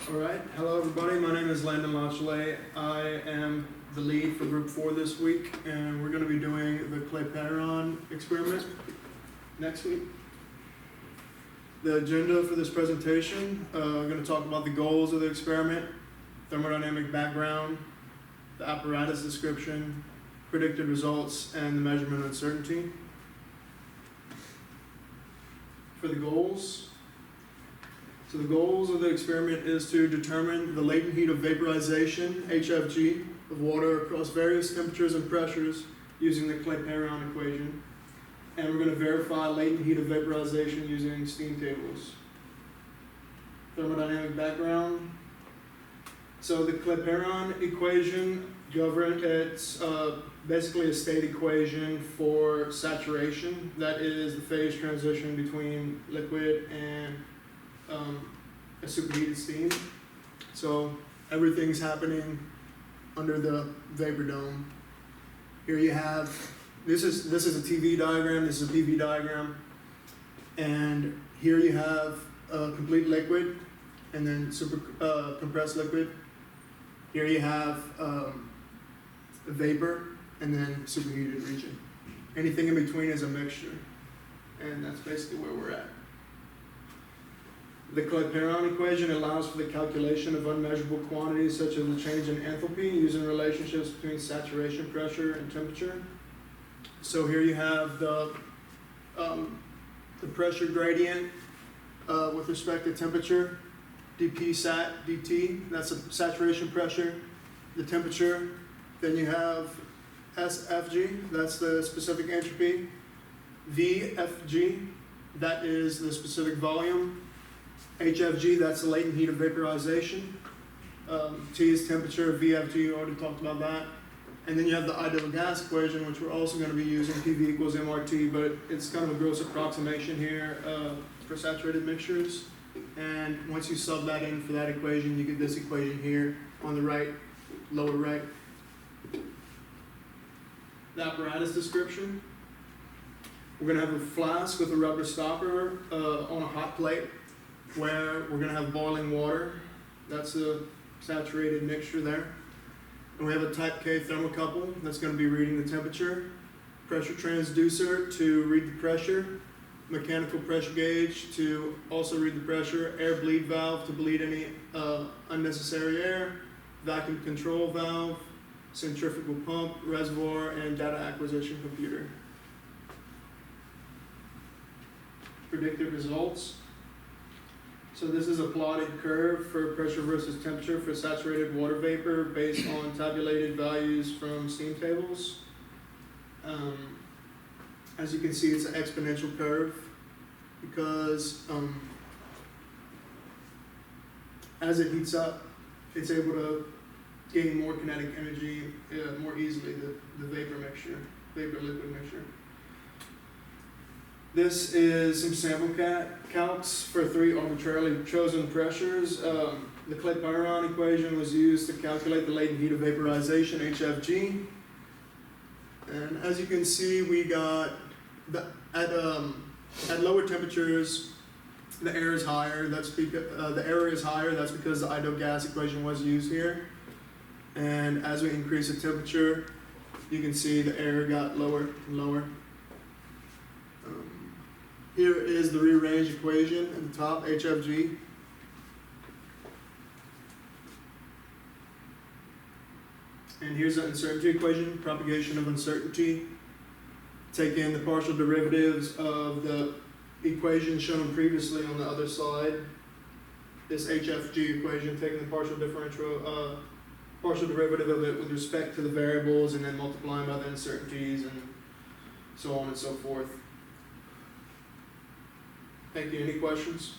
Alright, hello everybody, my name is Landon Latiolais. I am the lead for group 4 this week, and we're going to be doing the Clapeyron experiment next week. The agenda for this presentation, we're going to talk about the goals of the experiment, thermodynamic background, the apparatus description, predicted results, and the measurement uncertainty. For the goals, so the goals of the experiment is to determine the latent heat of vaporization, HFG, of water across various temperatures and pressures using the Clapeyron equation. And we're going to verify latent heat of vaporization using steam tables. Thermodynamic background. So the Clapeyron equation it's basically a state equation for saturation. That is the phase transition between liquid and a superheated steam. So everything's happening under the vapor dome. Here you have, this is a TV diagram, this is a PV diagram, and here you have a complete liquid and then compressed liquid. Here you have a vapor and then superheated region. Anything in between is a mixture, and that's basically where we're at. The Clapeyron equation allows for the calculation of unmeasurable quantities such as the change in enthalpy using relationships between saturation pressure and temperature. So here you have the pressure gradient with respect to temperature, dp sat dt, that's the saturation pressure, the temperature. Then you have SFG, that's the specific entropy, VFG, that is the specific volume, HFG, that's the latent heat of vaporization. T is temperature, VFG, we already talked about that. And then you have the ideal gas equation, which we're also going to be using, PV equals MRT, but it's kind of a gross approximation here for saturated mixtures. And once you sub that in for that equation, you get this equation here on the right, lower right. The apparatus description. We're going to have a flask with a rubber stopper on a hot plate, where we're going to have boiling water. That's a saturated mixture there. And we have a type K thermocouple that's going to be reading the temperature, pressure transducer to read the pressure, mechanical pressure gauge to also read the pressure, air bleed valve to bleed any unnecessary air, vacuum control valve, centrifugal pump, reservoir, and data acquisition computer. Predicted results. So this is a plotted curve for pressure versus temperature for saturated water vapor based on tabulated values from steam tables. As you can see, it's an exponential curve because as it heats up, it's able to gain more kinetic energy more easily, the vapor liquid mixture. This is some sample calcs for 3 arbitrarily chosen pressures. The Clapeyron equation was used to calculate the latent heat of vaporization, HFG. And as you can see, we got, at lower temperatures, the air is higher. That's because, the error is higher. That's because the ideal gas equation was used here. And as we increase the temperature, you can see the air got lower and lower. Here is the rearranged equation at the top, HFG. And here's the uncertainty equation, propagation of uncertainty. Take in the partial derivatives of the equation shown previously on the other slide. This HFG equation, taking the partial derivative of it with respect to the variables and then multiplying by the uncertainties and so on and so forth. Thank you. Any questions?